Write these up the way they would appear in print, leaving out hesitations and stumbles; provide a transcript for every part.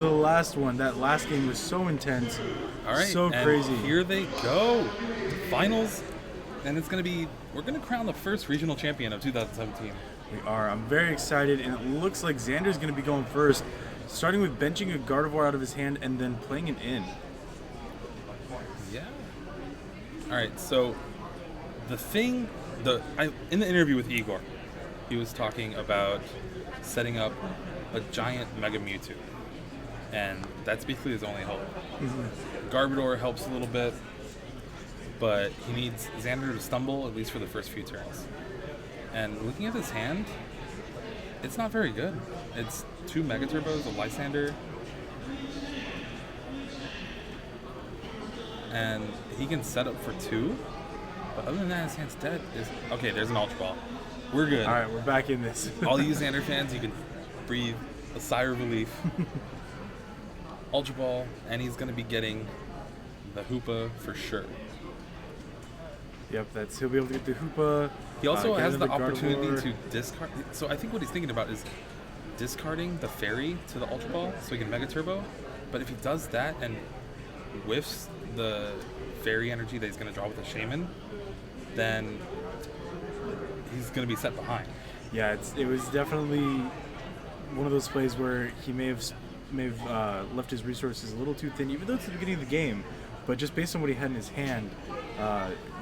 The last one, that last game was so intense, All right, so and crazy. here they go, finals, and we're gonna crown the first regional champion of 2017. We are. I'm very excited, and it looks like Xander's going to be going first, starting with benching a Gardevoir out of his hand and then playing it in. Yeah. All right, so in the interview with Igor, he was talking about setting up a giant Mega Mewtwo, and that's basically his only hope. Garbodor helps a little bit, but he needs Xander to stumble at least for the first few turns. And looking at his hand, it's not very good. It's 2 Mega Turbos, a Lysander, and he can set up for 2. But other than that, his hand's dead. Okay, there's an Ultra Ball. We're good. All right, we're back in this. All you Xander fans, you can breathe a sigh of relief. Ultra Ball, and he's going to be getting the Hoopa for sure. Yep, he'll be able to get the Hoopa. He also get has the another opportunity Gardevoir. to discard. So I think what he's thinking about is discarding the Fairy to the Ultra Ball so he can Mega Turbo. But if he does that and whiffs the Fairy energy that he's going to draw with the Shaman, then he's going to be set behind. Yeah, it was definitely one of those plays where he may have left his resources a little too thin, even though it's the beginning of the game. But just based on what he had in his hand,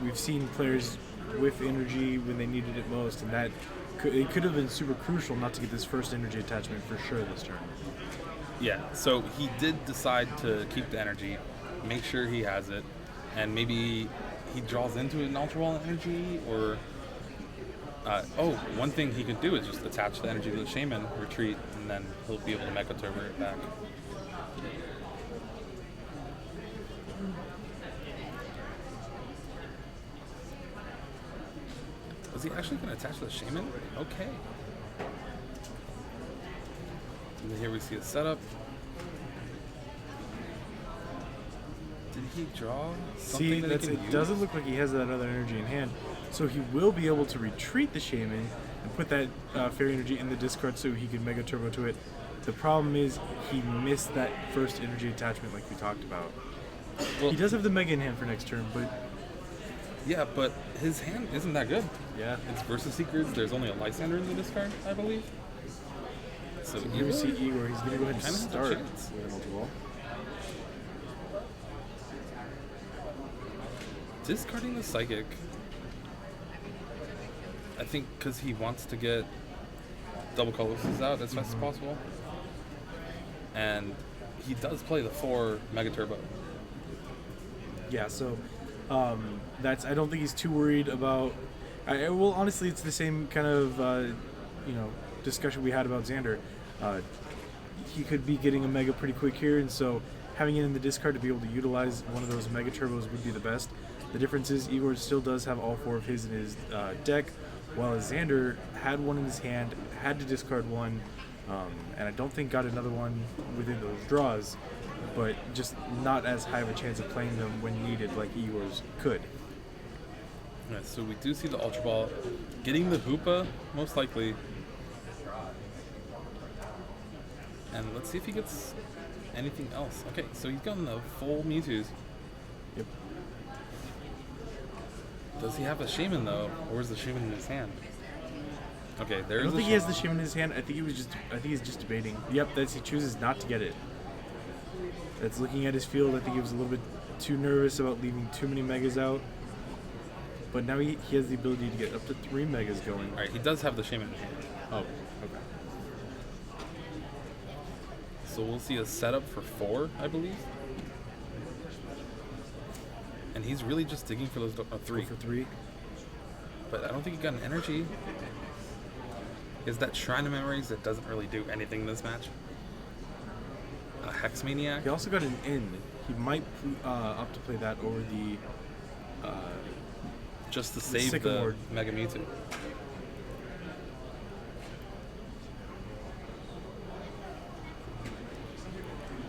we've seen players with energy when they needed it most, and it could have been super crucial not to get this first energy attachment for sure this turn. Yeah, so he did decide to keep the energy, make sure he has it, and maybe he draws into an Ultra Ball energy, or one thing he could do is just attach the energy to the Shaman, retreat, and then he'll be able to Mega Turbo it back. Was he actually going to attach the Shaman? Okay. And here we see a setup. Did he draw something See, that he can it use? doesn't look like he has that other energy in hand, so he will be able to retreat the Shaman and put that Fairy energy in the discard so he can Mega Turbo to it. The problem is he missed that first energy attachment like we talked about. Well, He does have the Mega in hand for next turn, but yeah, but his hand isn't that good. yeah. It's Versus Seekers. There's only a Lysander in the discard, I believe. So Here we see Igor. He's going to go ahead and Kinda has a start chance. with an Ultra Ball. discarding the Psychic, I think because he wants to get double colorless out as fast as possible. And he does play the 4 Mega Turbo. Yeah, so I don't think he's too worried about. Well, honestly, it's the same kind of discussion we had about Xander. He could be getting a Mega pretty quick here, and so having it in the discard to be able to utilize one of those Mega Turbos would be the best. The difference is Igor still does have all 4 of his in his deck, while Xander had one in his hand, had to discard one, and I don't think got another one within those draws, but just not as high of a chance of playing them when needed like Igor's could. Yeah, so we do see the Ultra Ball getting the Hoopa, most likely. And let's see if he gets anything else. Okay, so he's gotten the full Mewtwo's. Yep. Does he have a Shaman though, or is the Shaman in his hand? Okay, I there's don't think he has the Shaman in his hand. I think he's just debating. Yep, he chooses not to get it. That's looking at his field. I think he was a little bit too nervous about leaving too many Megas out. But now he has the ability to get up to 3 Megas going. Alright, he does have the Shaman in his hand. Oh, okay. So we'll see a setup for 4, I believe. And he's really just digging for those 3. For 3. But I don't think he got an energy. Is that Shrine of Memories that doesn't really do anything in this match? A Hex Maniac? He also got an in. He might opt to play that over the Just to save the Sycamore. Mega Mewtwo.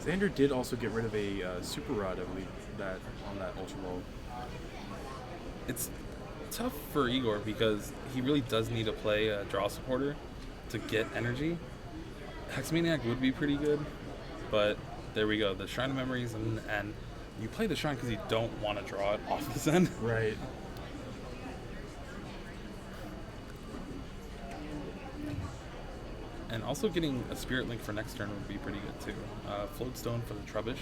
Xander did also get rid of a Super Rod, I believe, that on that Ultra Ball. It's tough for Igor because he really does need to play a draw supporter to get energy. Hex Maniac would be pretty good, But there we go. The Shrine of Memories, and you play the Shrine because you don't want to draw it off this end. Right. And also getting a Spirit Link for next turn would be pretty good too. Float Stone for the Trubbish.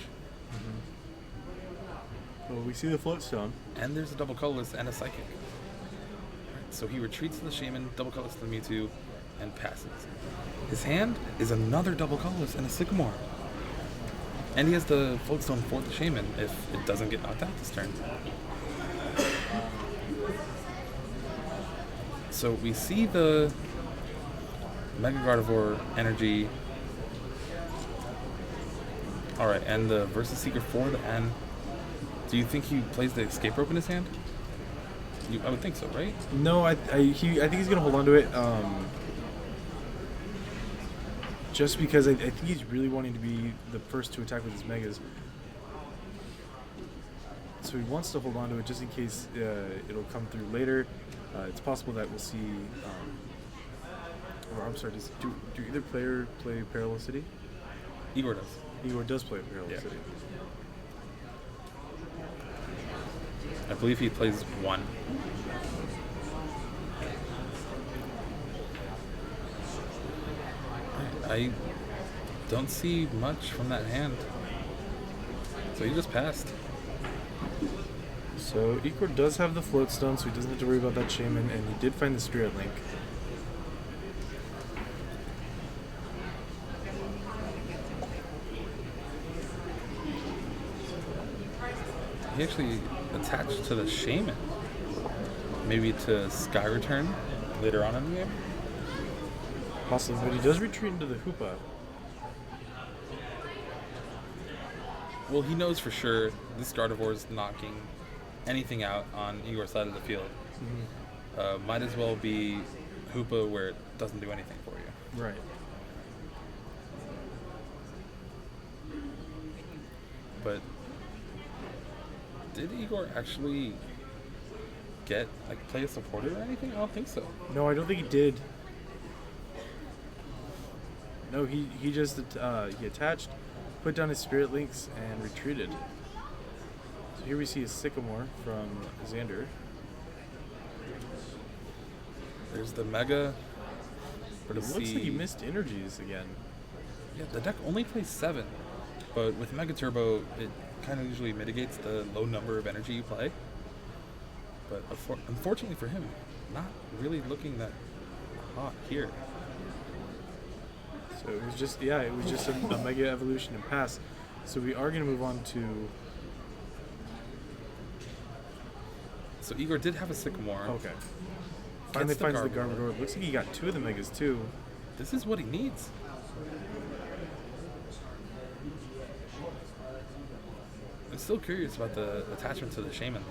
Well, we see the float stone. And there's a double colorless and a Psychic. Alright, so he retreats to the Shaman, double colorless to the Mewtwo, and passes. His hand is another double colorless and a Sycamore. And he has the Float Stone for the Shaman if it doesn't get knocked out this turn. So we see the Mega Gardevoir energy. Alright, and the Versus Seeker for the N. Do you think he plays the Escape Rope in his hand? I would think so, right? No, I think he's gonna hold on to it. Just because I think he's really wanting to be the first to attack with his megas. So he wants to hold on to it just in case it'll come through later. It's possible that we'll see. Or I'm sorry, do either player play Parallel City? Igor does. Igor does play Parallel City. I believe he plays one. I don't see much from that hand. So he just passed. So Igor does have the Float Stone, so he doesn't have to worry about that Shaman, and he did find the Spirit Link. He actually attached to the Shaman. Maybe to Sky Return later on in the game? Possibly, but he does retreat into the Hoopa. Well, he knows for sure this Gardevoir is knocking anything out on Igor's side of the field. Might as well be Hoopa where it doesn't do anything for you. Right. But did Igor actually play a supporter or anything? I don't think so. No, I don't think he did. No, he just he attached, put down his Spirit Links, and retreated. So here we see a Sycamore from Xander. There's the Mega. But it looks like he missed energies again. Yeah, the deck only plays 7. But with Mega Turbo, it kind of usually mitigates the low number of energy you play. But unfortunately for him, not really looking that hot here. So it was just, a Mega Evolution and pass. So we are going to move on to... So Igor did have a Sycamore. Okay. Finally finds the Garbodor. Looks like he got 2 of the Megas too. This is what he needs. I'm still curious about the attachment to the Shaman.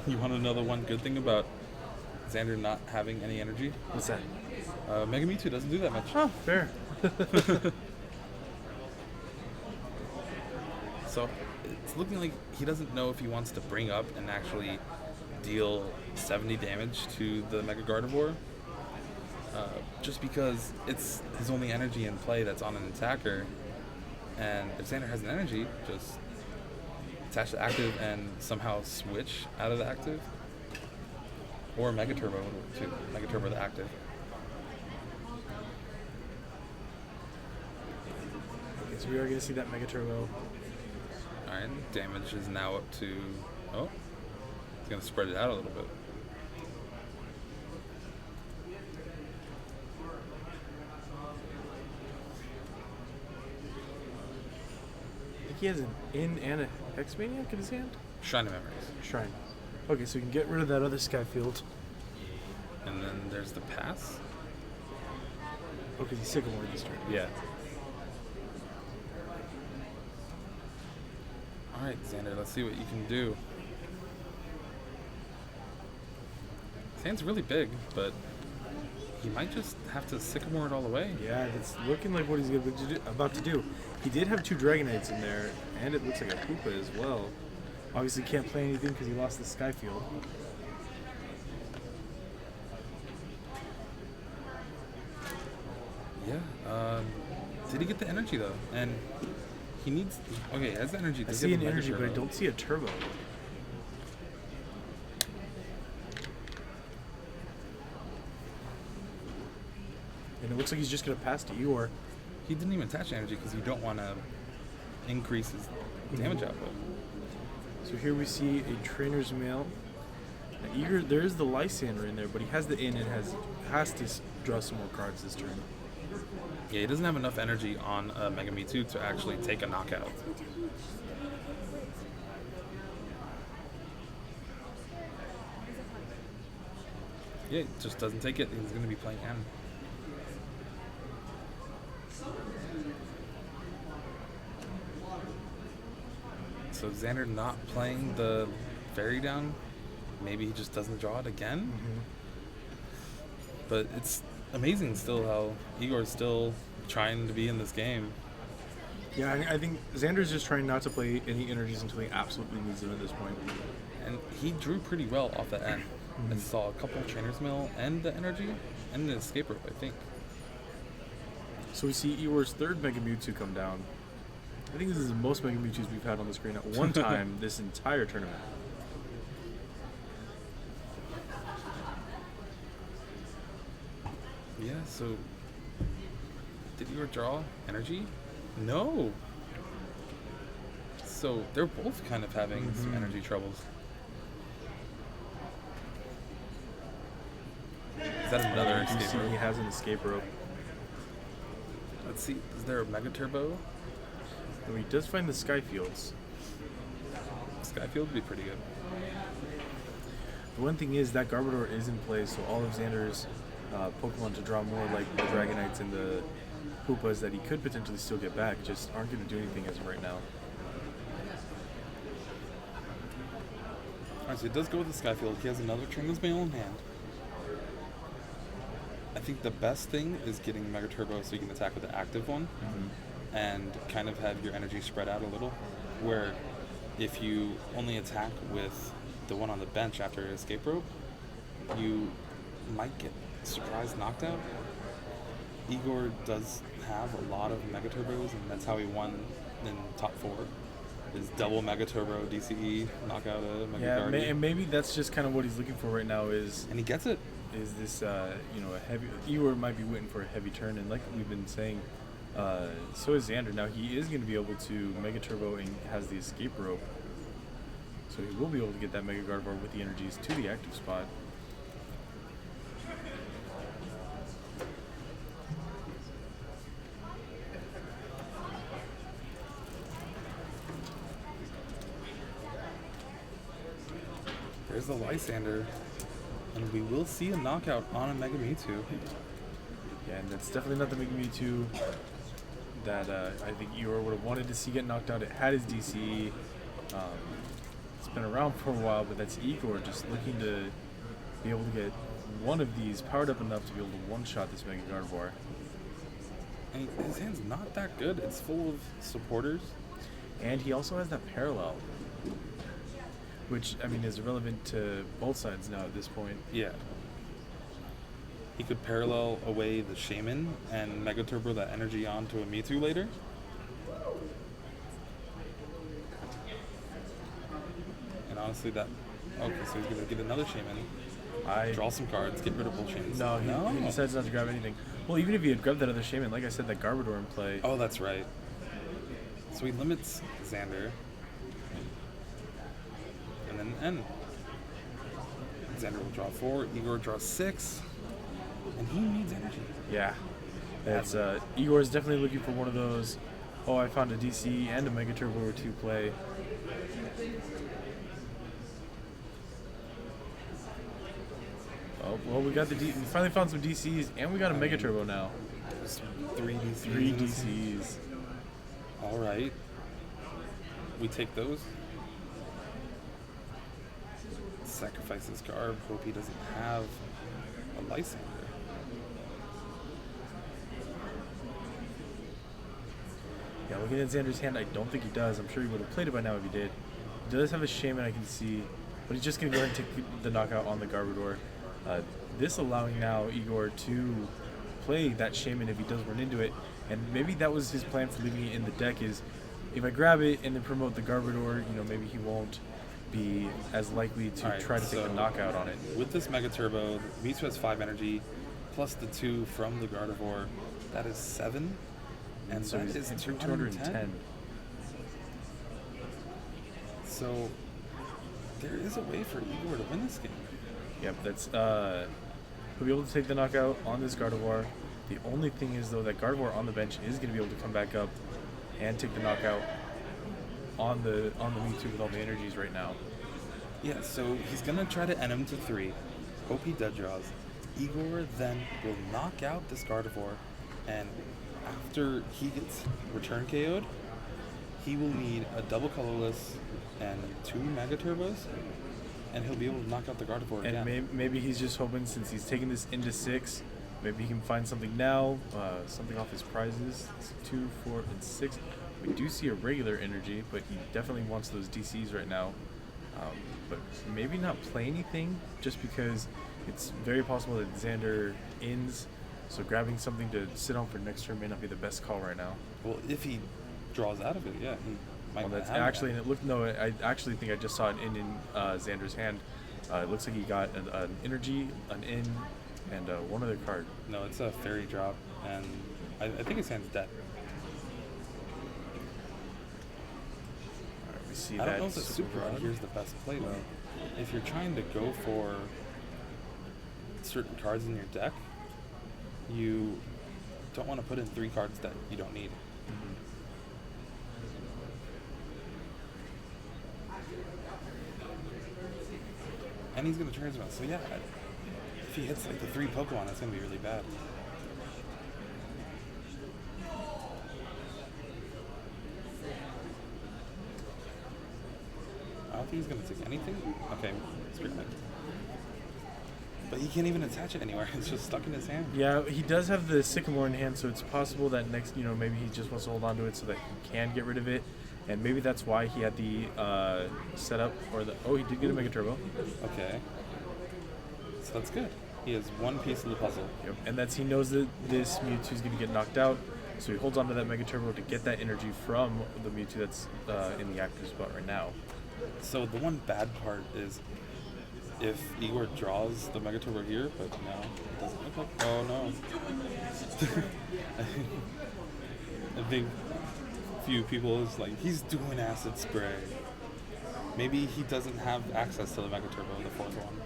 You want to know the one good thing about Xander not having any energy? What's that? Mega Mewtwo doesn't do that much. Oh, fair. So it's looking like he doesn't know if he wants to bring up and actually deal 70 damage to the Mega Gardevoir. Just because it's his only energy in play that's on an attacker. And if Xander has an energy, just attach the active and somehow switch out of the active. Or Mega Turbo would work too. Mega Turbo the active. Okay, so we are going to see that Mega Turbo. Alright, damage is now up to... Oh, it's going to spread it out a little bit. I think he has an In and a Hex Maniac in his hand? Shrine of Memories. Shrine. Okay, so we can get rid of that other Skyfield. And then there's the pass. Oh, because he's Sycamore this turn. Yeah. Alright, Xander, let's see what you can do. His hand's really big, but he might just have to Sycamore it all the way. Yeah, it's looking like what he's about to do. He did have 2 Dragonites in there, and it looks like a Hoopa as well. Obviously can't play anything because he lost the Skyfield. Did he get the energy though? And he needs. Okay, he has the energy. I Does see he an have a Mega energy, but I Turbo? don't see a turbo. And it looks like he's just going to pass to Eeyore. He didn't even attach energy because you don't want to increase his damage output. So here we see a trainer's mail. Eager, there is the Lysander in there, but he has the in and has to draw some more cards this turn. Yeah, he doesn't have enough energy on Mega Mewtwo to actually take a knockout. Yeah, it just doesn't take it. He's going to be playing M. So Xander not playing the Fairy down. Maybe he just doesn't draw it again. But it's amazing still how Igor's still trying to be in this game. Yeah, I think Xander's just trying not to play any energies until he absolutely needs them at this point. And he drew pretty well off the end. I saw a couple of Trainer's Mail and the energy and the Escape Rope, I think. So we see Eeyore's third Mega Mewtwo come down. I think this is the most Mega Mewtwo's we've had on the screen at one time this entire tournament. Yeah, so did Igor draw energy? No. So they're both kind of having some energy troubles. Is that another You Escape see Rope? he has an Escape Rope. Let's see, is there a Mega Turbo? And he does find the Skyfields. Skyfield would be pretty good. The one thing is that Garbodor is in play, so all of Xander's Pokemon to draw more like the Dragonites and the Koopas that he could potentially still get back just aren't going to do anything as of right now. Alright, so he does go with the Skyfield. He has another Trainer's Mail in hand. I think the best thing is getting Mega Turbo so you can attack with the active one and kind of have your energy spread out a little. Where if you only attack with the one on the bench after Escape Rope, you might get surprise knocked out. Igor does have a lot of Mega Turbos, and that's how he won in top 4. His double Mega Turbo DCE knockout a Mega Guardian. And maybe that's just kind of what he's looking for right now is And he gets it. this a heavy Eeyore might be waiting for a heavy turn, and like we've been saying, so is Xander. Now he is going to be able to Mega Turbo and has the Escape Rope, so he will be able to get that Mega Gardevoir with the energies to the active spot. There's the Lysander, and we will see a knockout on a Mega Mewtwo. Yeah, and that's definitely not the Mega Mewtwo that I think Eeyore would have wanted to see get knocked out. It had his DCE. It's been around for a while, but that's Igor just looking to be able to get one of these powered up enough to be able to one-shot this Mega Gardevoir. And his hand's not that good. It's full of supporters. And he also has that parallel, which, I mean, is relevant to both sides now at this point. Yeah. He could parallel away the Shaman and Mega Turbo that energy onto a Mewtwo later. And honestly, that... Okay, so he's going to get another Shaman. Draw some cards, get rid of both Shamans. No, he decides not to grab anything. Well, even if he had grabbed that other Shaman, like I said, that Garbodor in play. Oh, that's right. So he limits Xander. And then N. Xander will draw 4, Igor draws 6. And he needs energy. Yeah. That's Igor's definitely looking for one of those. Oh, I found a DC and a Mega Turbo to play. Oh, well, we finally found some DCs, and we got a Mega Turbo now. There's 3 DCs. 3 DCs. All right. We take those. Sacrifice his Garb. Hope he doesn't have a Lysander. Yeah, looking at Xander's hand, I don't think he does. I'm sure he would have played it by now if he did. He does have a Shaman, I can see, but he's just going to go ahead and take the knockout on the Garbodor. This allowing now Igor to play that Shaman if he does run into it. And maybe that was his plan for leaving it in the deck is, if I grab it and then promote the Garbodor, maybe he won't be as likely to Alright, try to take so the knockout on it. With this Mega Turbo, Mewtwo has 5 energy, plus the 2 from the Gardevoir. That is 7. And So that he's is in for 210. So there is a way for Igor to win this game. Yep, that's he'll be able to take the knockout on this Gardevoir. The only thing is though that Gardevoir on the bench is going to be able to come back up and take the knockout on the Mewtwo with all the energies right now. Yeah, so he's gonna try to end him to 3. Hope he dead draws. Igor then will knock out this Gardevoir, and after he gets return KO'd, he will need a double colorless and 2 Mega Turbos, and he'll be able to knock out the Gardevoir And again. maybe he's just hoping, since he's taking this into 6, maybe he can find something now, something off his prizes. It's 2, 4, and 6. We do see a regular energy, but he definitely wants those DCs right now. But maybe not play anything, just because it's very possible that Xander ends. So grabbing something to sit on for next turn may not be the best call right now. Well, if he draws out of it, yeah, he might Well, not that's have actually, that. and it looked, no, I actually think I just saw an in Xander's hand. It looks like he got an energy, an in, and one other card. No, it's a fairy drop, and I think his hand's dead. We see I that don't know if the Super Rod Rod. here's the best play, though. If you're trying to go for certain cards in your deck, you don't want to put in 3 cards that you don't need. And he's going to transmit. So yeah, if he hits like the 3 Pokemon, that's going to be really bad. I don't think he's going to take anything. Okay, Spirit Link. But he can't even attach it anywhere. It's just stuck in his hand. Yeah, he does have the Sycamore in hand, so it's possible that next, maybe he just wants to hold on to it so that he can get rid of it. And maybe that's why he had the setup, or he did get a Mega Turbo. Okay. So that's good. He has one piece of the puzzle. Yep. And he knows that this Mewtwo is going to get knocked out, so he holds on to that Mega Turbo to get that energy from the Mewtwo that's in the active spot right now. So the one bad part is if Igor draws the Mega Turbo here, but no, it doesn't look like. Oh no. I think a few people is like, he's doing acid spray. Maybe he doesn't have access to the Mega Turbo in the 4th one.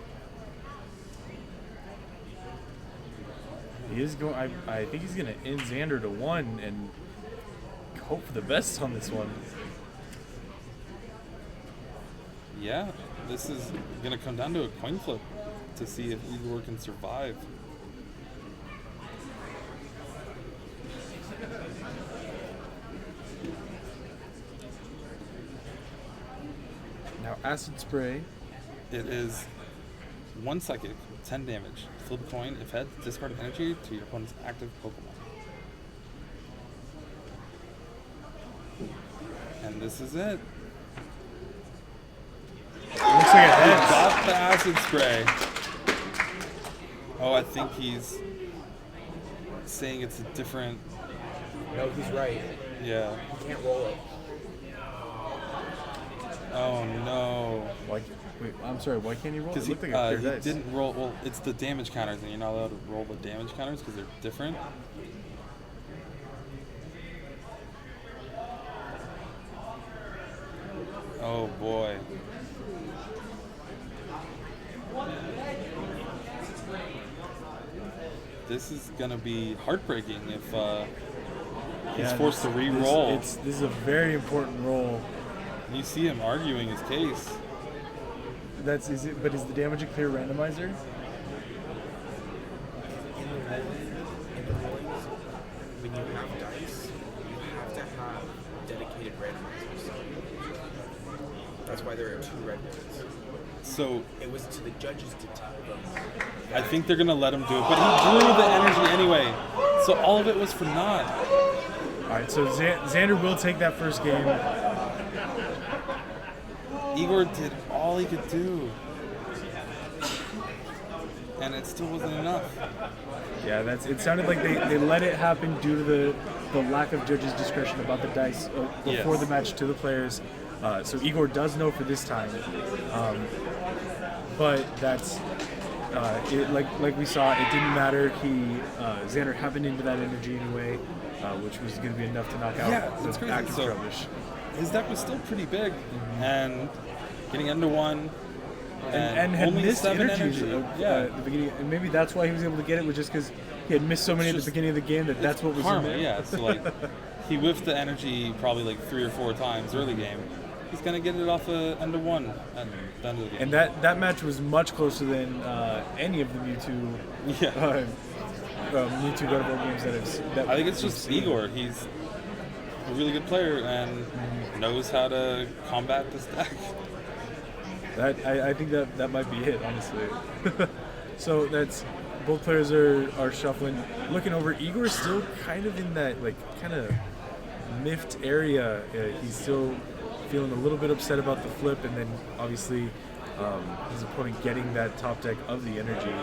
He is going. I think he's going to end Xander to 1 and hope for the best on this one. Yeah, this is going to come down to a coin flip to see if Igor can survive. Now, Acid Spray. It is 1 psychic, 10 damage. Flip a coin. If heads, discard an energy to your opponent's active Pokemon. And this is it. Looks like a heads. Got the acid spray. Oh, I think he's saying it's a different. No, he's right. Yeah. You can't roll it. Oh no. Wait, I'm sorry. Why can't he roll? It Because he, looked like a clear he dice. didn't roll. Well, it's the damage counters, and you're not allowed to roll the damage counters because they're different. Oh boy. This is gonna be heartbreaking if he's Yeah, forced to re-roll. This is a very important roll. You see him arguing his case. But is the damage a clear randomizer? In the rulings, when you have dice, you have to have dedicated randomizers. That's why there are 2 red ones. So It was to the judges to tell them. I think they're gonna let him do it, but he drew the energy anyway. So all of it was for naught. All right, so Xander will take that first game. Igor did all he could do. and it still wasn't enough. Yeah, it sounded like they let it happen due to the lack of judges' discretion about the dice before Yes. the match to the players. So Igor does know for this time, but that's like we saw. It didn't matter. Xander happened into that energy anyway, which was going to be enough to knock out Yeah, that's the crazy. active So- Trubbish. His deck was still pretty big, and getting into one, And had only missed 7 energies energy. at the beginning, and maybe that's why he was able to get it, was just because he had missed so many at the just- beginning of the game that's what was karma. in there. Yeah, so like he whiffed the energy probably like 3 or 4 times early game. He's gonna get it off the end of 1 at the end of the game. And that match was much closer than any of the Mewtwo yeah, Mewtwo Gardevoir games that I think it's we've just seen. Igor. He's a really good player and knows how to combat this deck. I think that might be it, honestly. So that's both players are shuffling, looking over. Igor's still kind of in that kind of miffed area. He's still feeling a little bit upset about the flip, and then obviously his opponent getting that top deck of the energy.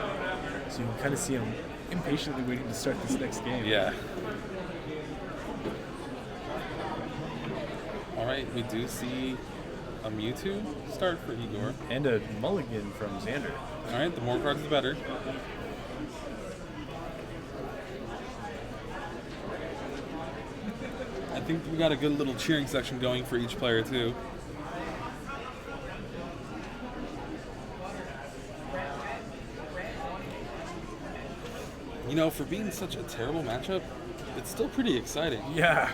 So you can kind of see him impatiently waiting to start this next game. Yeah. All right, we do see a Mewtwo start for Igor. And a mulligan from Xander. All right, the more cards, the better. I think we got a good little cheering section going for each player too. You know, for being such a terrible matchup, it's still pretty exciting. Yeah,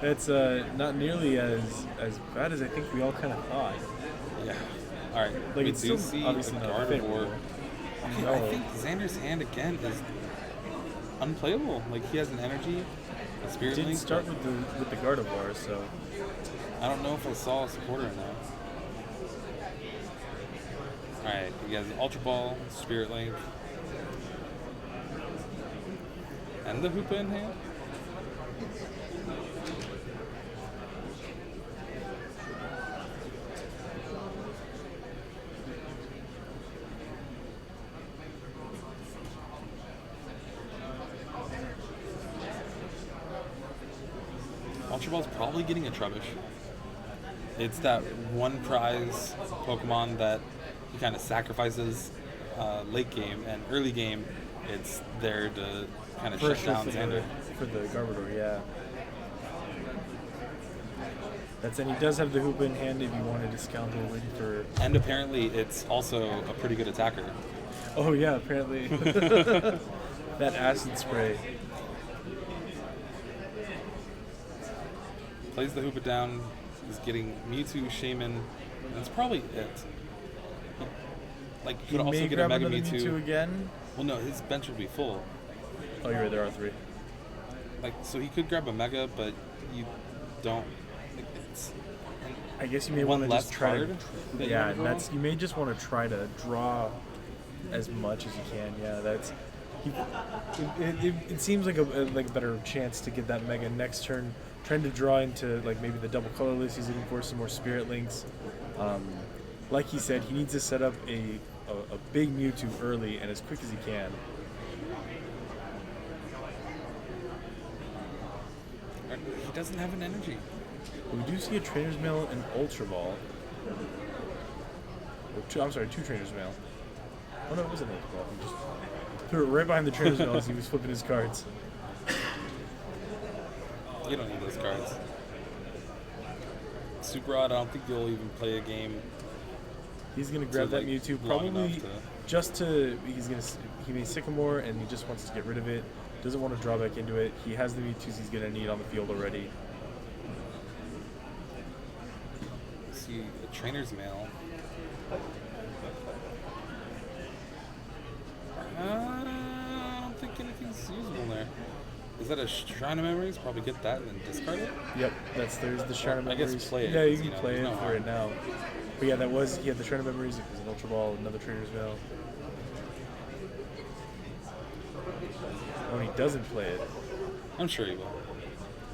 it's not nearly as bad as I think we all kind of thought. Yeah. All right. Like, we it's do still see a obviously not Gardevoir. favorable. Okay, No. I think Xander's hand again is unplayable. Like he has an energy, a Spirit Didn't Link. start but with the Gardevoir, so I don't know if I saw a supporter in that. All right, he has an Ultra Ball, Spirit Link, and the Hoopa in hand. Ultra Ball's probably getting a Trubbish. It's that one prize Pokemon that he kind of sacrifices late game, and early game, it's there to kind of shut down Xander. for the Gardevoir, yeah. And he does have the Hoopa in hand if you want to discount it ready for. And apparently, it's also a pretty good attacker. Oh yeah, apparently that acid spray. Plays the Hoopa down. He's getting Mewtwo, Shaman, and that's probably it. Like, He could also may get a grab Mega another Mewtwo. again. Well, no, his bench would be full. Oh, you're right. There are 3. Like, so he could grab a Mega, but you don't. Like, it's I guess you may one want to less just try card. to. that you Yeah, wanna and draw? that's you may just want to try to draw as much as you can. Yeah, that's. It seems like a better chance to get that Mega next turn. Trying to draw into maybe the double colorless. He's looking for some more Spirit Links. Like he said, he needs to set up a big Mewtwo early and as quick as he can. He doesn't have an energy. But we do see a Trainer's Mail and Ultra Ball. I'm sorry, 2 Trainer's Mail. Oh no, it was an Ultra Ball. He just threw it right behind the Trainer's Mail as he was flipping his cards. You don't need those cards. Super Odd, I don't think you'll even play a game. He's gonna grab that Mewtwo long probably enough to- just to. He may Sycamore and he just wants to get rid of it. Doesn't want to draw back into it. He has the Mewtwo's he's gonna need on the field already. See a Trainer's Mail. I don't think anything's usable there. Is that a Shrine of Memories? Probably get that and then discard it. Yep, there's the Shrine of I guess Memories. play it, Yeah, you 'cause, can you know, play there's it no for harm. it now. But yeah, he had the Shrine of Memories. It was an Ultra Ball, another Trainer's Mail. When he doesn't play it, I'm sure he will.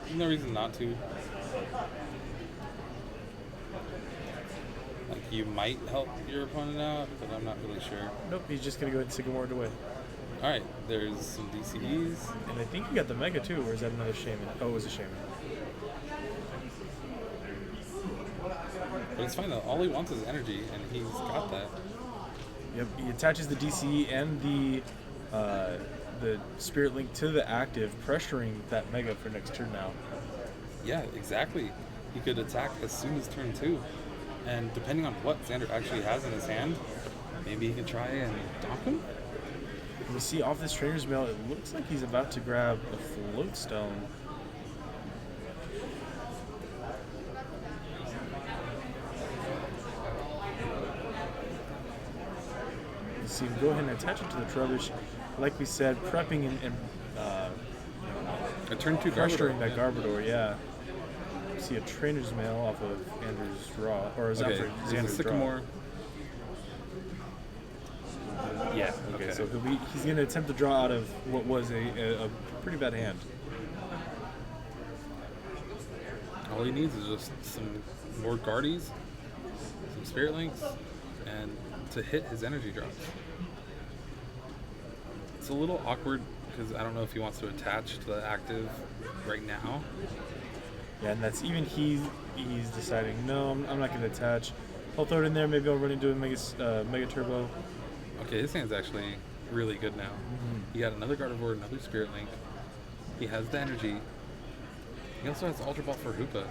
There's no reason not to. Like, you might help your opponent out, but I'm not really sure. Nope, he's just gonna go ahead and Sycamore it away. Alright, there's some DCEs. And I think he got the Mega too, or is that another Shaman? Oh, it was a Shaman. But it's fine though. All he wants is energy, and he's got that. Yep, he attaches the DCE and the Spirit Link to the active, pressuring that Mega for next turn now. Yeah, exactly. He could attack as soon as turn 2. And depending on what Xander actually has in his hand, maybe he can try and donk him? We see off this Trainer's Mail, it looks like he's about to grab a Float Stone. You see him go ahead and attach it to the Trubbish. Like we said, prepping and A turn 2 pressuring Garbodor, that yeah. Garbodor, yeah. You see a Trainer's Mail off of Andrew's draw, or Okay, Xander's there's a draw. Sycamore. Yeah, okay, so he's going to attempt to draw out of what was a pretty bad hand. All he needs is just some more Guardies, some Spirit Links, and to hit his energy drops. It's a little awkward because I don't know if he wants to attach to the active right now. Yeah, and that's even he's deciding, no, I'm not going to attach. I'll throw it in there, maybe I'll run into a Mega Turbo. Okay, his hand's actually really good now. He got another Gardevoir, another Spirit Link. He has the energy. He also has Ultra Ball for Hoopa,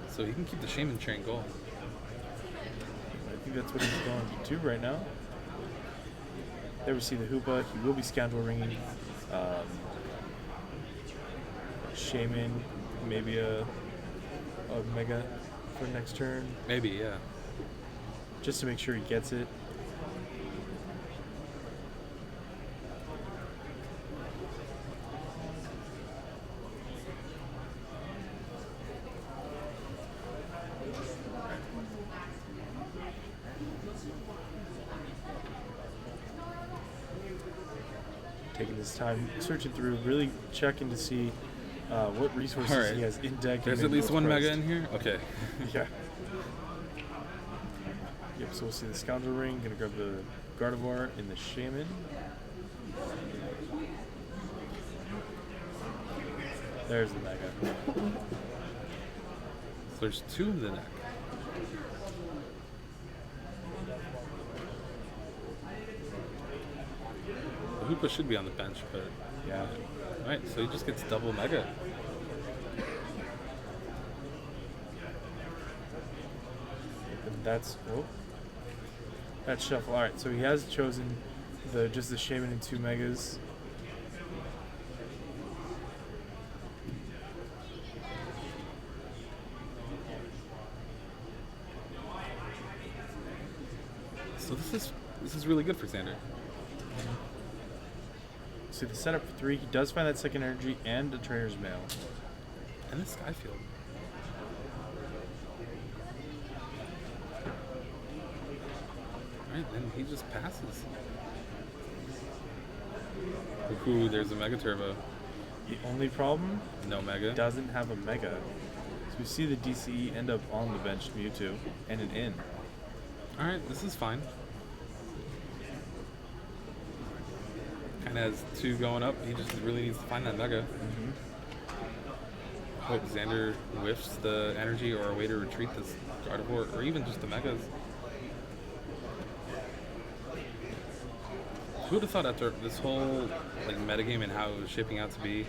so he can keep the Shaman train going. I think that's what he's going to do right now. There we see the Hoopa. He will be Scoundrel Ringing. Shaman, maybe a Mega for next turn, Maybe, yeah. just to make sure he gets it. Taking his time, searching through, really checking to see what resources All right. he has in deck. There's and at least what's one Mega priced. in here? Okay. Yeah. Yep, so we'll see the Scoundrel Ring. Gonna grab the Gardevoir in the Shaman. There's the Mega. So there's 2 in the deck. The Hoopa should be on the bench, but... Yeah. Alright, so he just gets double Mega. And that's that's shuffle. All right, so he has chosen just the Shaman and 2 Megas. So this is really good for Xander. See the setup for 3. He does find that second energy and a Trainer's Mail. And the Skyfield. Alright, then he just passes. Ooh, there's a Mega Turbo. The only problem, No Mega. doesn't have a Mega. So we see the DCE end up on the bench, Mewtwo, and an in. Alright, this is fine. Kind of has 2 going up. He just really needs to find that Mega. Hope Xander whiffs the energy or a way to retreat this Gardevoir, or even just the Megas. Who would have thought after this whole metagame and how it was shaping out to be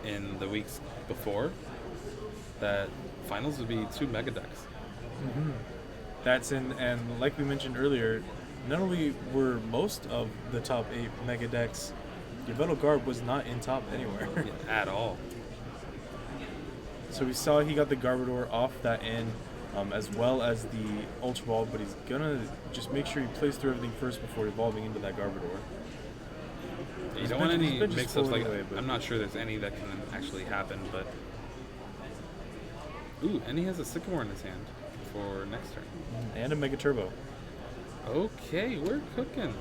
in the weeks before that finals would be 2 Mega decks? That's in, and like we mentioned earlier, not only were most of the top 8 Mega decks, Yveltal Garb was not in top anywhere. At all. So we saw he got the Garbodor off that end, as well as the Ultra Ball, but he's gonna just make sure he plays through everything first before evolving into that Garbodor. You His don't want bench- his any bench is mix-ups full like anyway, but- I'm not sure there's any that can actually happen, but... Ooh, and he has a Sycamore in his hand for next turn. And a Mega Turbo. Okay, we're cooking.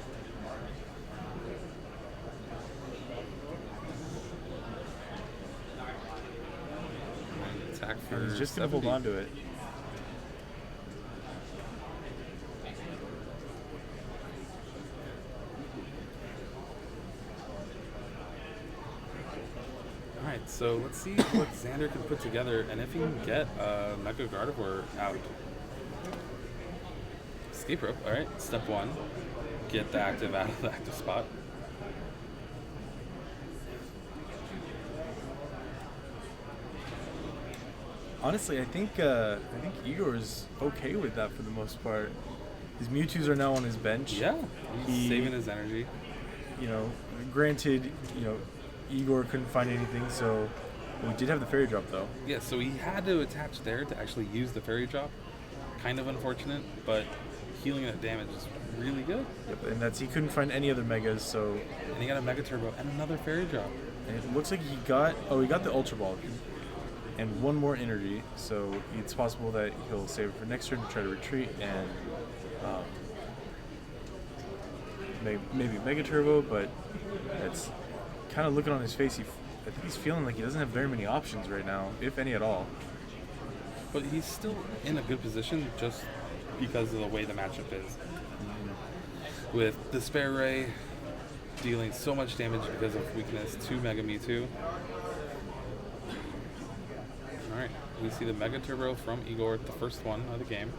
Attack for And he's just gonna hold 70. on to it. Alright, so let's see what Xander can put together and if he can get Mega Gardevoir out. Escape rope, alright. Step 1. Get the active out of the active spot. Honestly, I think Igor is okay with that for the most part. His Mewtwo's are now on his bench. Yeah, he's He- saving his energy. You know, granted, Igor couldn't find anything, so we did have the fairy drop though. Yeah, so he had to attach there to actually use the fairy drop. Kind of unfortunate, but healing that damage is really good. Yep, and he couldn't find any other megas, so And he got a Mega Turbo and another fairy drop. and it looks like he got the Ultra Ball and one more energy, so it's possible that he'll save it for next turn to try to retreat and maybe Mega Turbo, but it's kind of looking on his face. I think he's feeling like he doesn't have very many options right now, if any at all. But he's still in a good position just because of the way the matchup is. With Despair Ray dealing so much damage because of weakness to Mega Mewtwo. Alright, we see the Mega Turbo from Igor, the first one of the game.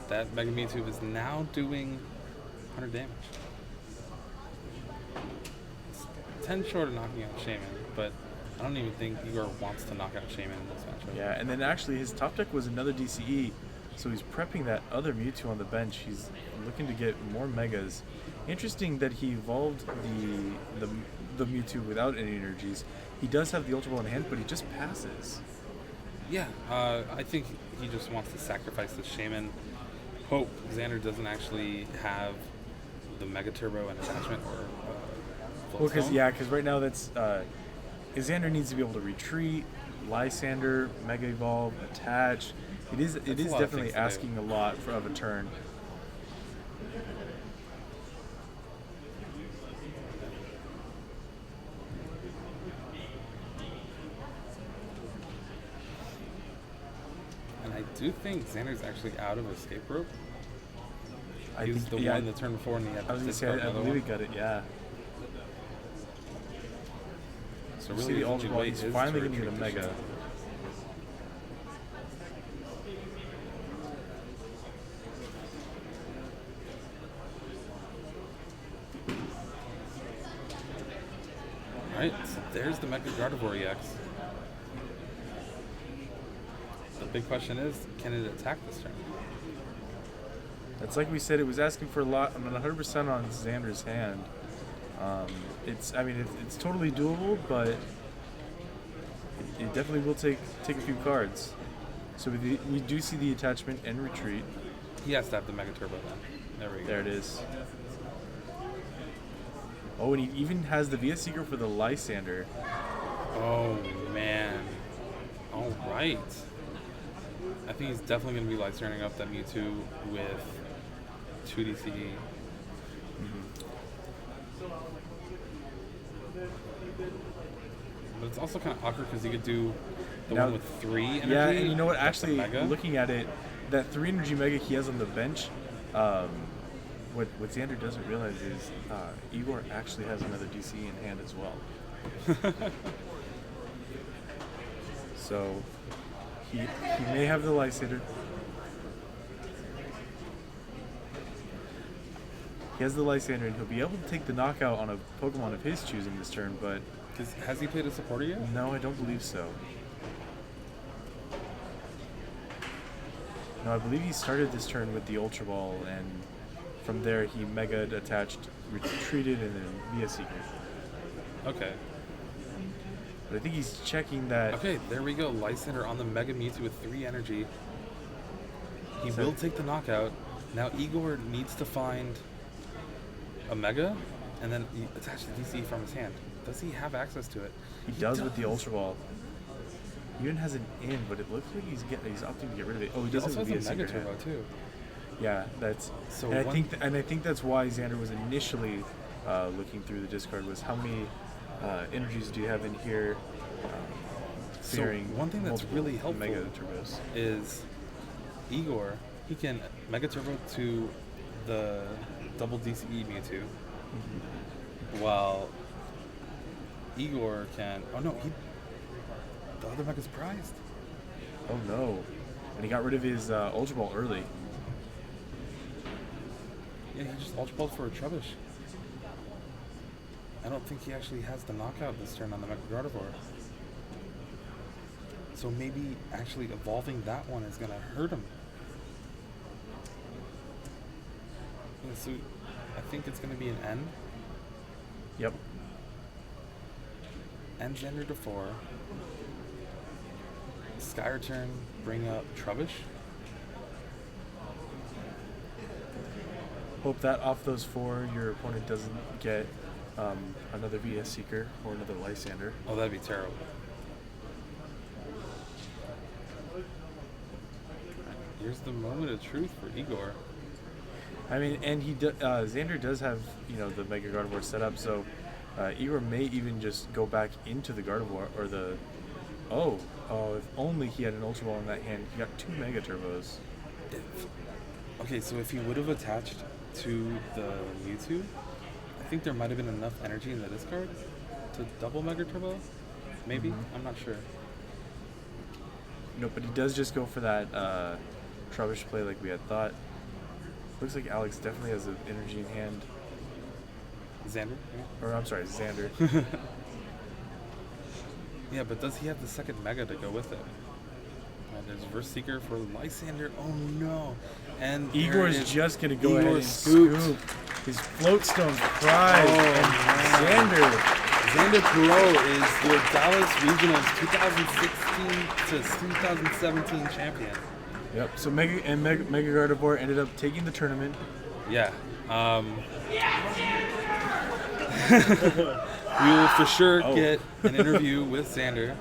That Mega Mewtwo is now doing 100 damage. It's 10 short of knocking out Shaman, but I don't even think Igor wants to knock out Shaman in this matchup. Yeah, and then actually his top deck was another DCE, so he's prepping that other Mewtwo on the bench. He's looking to get more Megas. Interesting that he evolved the Mewtwo without any energies. He does have the Ultra Ball in hand, but he just passes. Yeah, I think he just wants to sacrifice the Shaman. Hope Xander doesn't actually have the Mega Turbo and attachment or Well, because right now that's Xander needs to be able to retreat, Lysander, Mega Evolve, attach. It is a lot of definitely things to do. asking a lot of a turn. And I do think Xander's actually out of Escape Rope. I He was think the yeah, one the turn before and he had I was to gonna say discard I another believe he one. got it. Yeah. So You really see the his Ultra only Ball. way He's is finally to going to get a retreat to Mega. Shaman. Alright, so there's the Mega Gardevoir EX. The big question is, can it attack this turn? It's like we said, it was asking for a lot. I'm 100% on Xander's hand. It's totally doable, but it definitely will take a few cards. So we do see the attachment and retreat. He has to have the Mega Turbo then. There we go. There it is. Oh, and he even has the VS Seeker for the Lysander. Oh man. Alright. I think he's definitely going to be like turning up that Mewtwo with 2 DCE. But it's also kind of awkward because he could do the Now- one with 3 energy. Yeah, and you know what? that's a Actually, Mega. looking at it, that 3 energy Mega he has on the bench, what Xander doesn't realize is Igor actually has another DCE in hand as well. So he may have the Lysander. He has the Lysander, and he'll be able to take the knockout on a Pokemon of his choosing this turn, but 'Cause has he played a supporter yet? no, I don't believe so. No, I believe he started this turn with the Ultra Ball, and from there he Mega attached, retreated, and then VS Seeker. Okay. But I think he's checking that. Okay, there we go. Lysander on the Mega Mewtwo with 3 energy. He So- will take the knockout. Now Igor needs to find a Mega and then he attach the DCE from his hand. Does he have access to it? He does with the Ultra Ball. He even has an in, but it looks like he's opting to get rid of it. Oh, he He does also have has a a VS Mega Seeker Turbo hand. too. Yeah, that's. So and I one- think I think that's why Xander was initially looking through the discard was how many energies do you have in here? So Fearing one thing that's multiple really helpful Mega Turbos. is Igor, he can Mega Turbo to the double DCE Mewtwo. while Igor can. Oh no, the other mech is prized. Oh no. And he got rid of his Ultra Ball early. Yeah, he just Ultra Balled for a Trubbish. I don't think he actually has the knockout this turn on the Mecha Gardevoir. So maybe actually evolving that one is going to hurt him. Yeah, so I think it's going to be an end. Yep. End Xander to 4. Sky Return, bring up Trubbish. Hope that off those 4, your opponent doesn't get another VS Seeker or another Lysander. Oh, that'd be terrible. Here's the moment of truth for Igor. I mean, and Xander does have, the Mega Gardevoir set up, so Igor may even just go back into the Gardevoir, or the... Oh, if only he had an Ultra Ball in that hand. He got 2 Mega Turbos. Okay, so if he would have attached to the Mewtwo, I think there might have been enough energy in the discard to double Mega Turbo. Maybe? I'm not sure. No, but he does just go for that Trubbish play like we had thought. Looks like Alex definitely has the energy in hand. Xander? Or, I'm sorry, Xander. Yeah, but does he have the second Mega to go with it? And there's Verse Seeker for Lysander. Oh no. And Igor's just going to go ahead and scooped. scoop his Floatstone prize. And Xander Perot is your Dallas Regionals 2016 to 2017 champion. Yep, so Mega Gardevoir ended up taking the tournament. Yeah. We will for sure get an interview with Xander,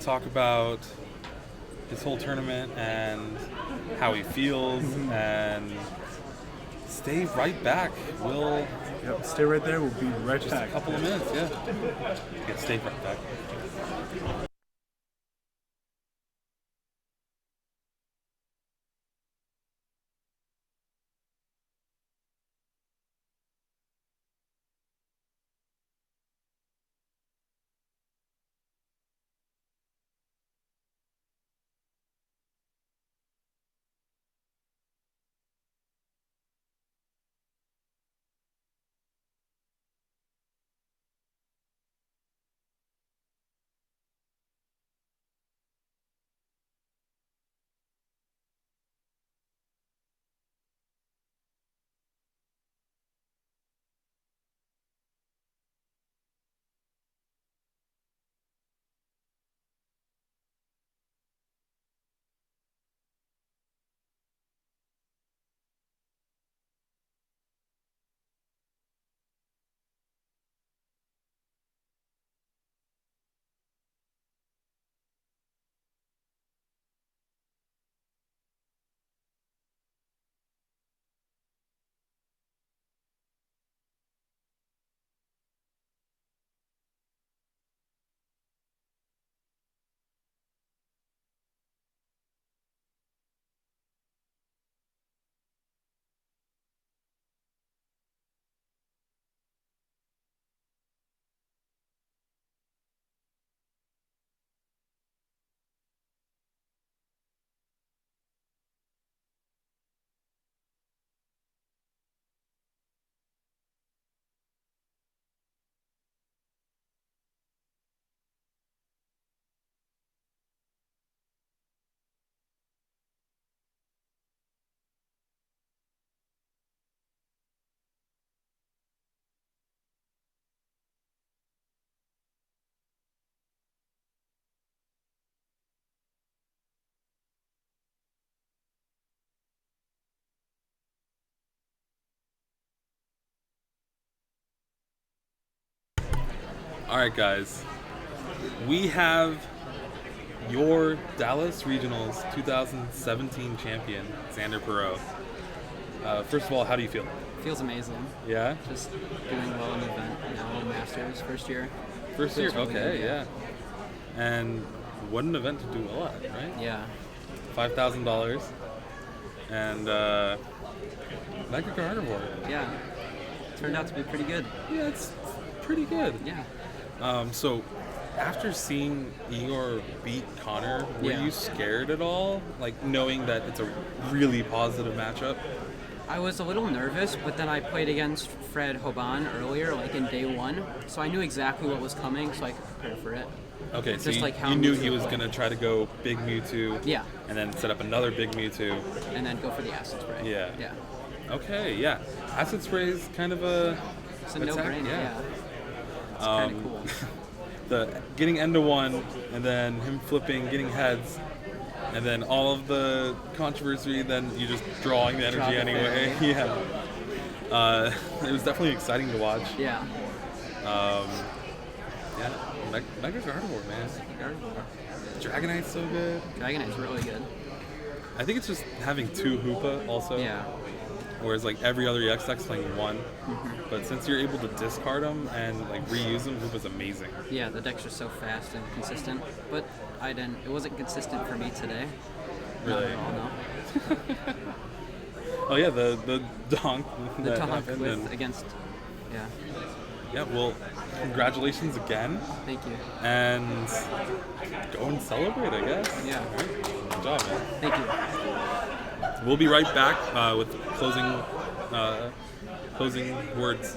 talk about his whole tournament and how he feels, and stay right back. We'll stay right there. We'll be right just back. a couple of minutes, yeah, stay right back. All right, guys. We have your Dallas Regionals 2017 champion, Xander Perot. First of all, how do you feel? Feels amazing. Yeah? Just doing well in the event. Now Masters, first year. First year? Feels really Okay, good, yeah. And what an event to do well at, right? Yeah. $5,000. And Mega Gardevoir. Yeah. Turned out to be pretty good. Yeah, it's pretty good. Yeah. So after seeing Igor beat Connor, were Yeah. you scared at all? Like knowing that it's a really positive matchup? I was a little nervous, but then I played against Fred Hoban earlier, like in day one, so I knew exactly what was coming, so I could prepare for it. Okay, so Just you, like how you knew Mewtwo he was played. going to try to go big Mewtwo. Yeah. And then set up another big Mewtwo. And then go for the acid spray. Yeah. Yeah. Okay, yeah. Acid Spray is kind of a... It's a attack, no-brainer. yeah. Yeah. It's kind of cool. The getting end to one, and then him flipping, getting heads, and then all of the controversy, then you just drawing the energy Draw the anyway. fairy. Yeah. It was definitely exciting to watch. Yeah. Yeah. Mega Gardevoir, man. Gardevoir. Dragonite's so good. Dragonite's really good. I think it's just having two Hoopa also. Yeah. Whereas like every other EX deck's playing one. But since you're able to discard them and like reuse them, Hoopa's amazing. Yeah, the decks are so fast and consistent, but it wasn't consistent for me today. Not Really? at all, no. Oh yeah, the donk. The that Tahawk happened, and- with against. Yeah. Yeah, well, congratulations again, Thank you. and go and celebrate, I guess. Yeah. Good job, man. Thank you. We'll be right back with closing words.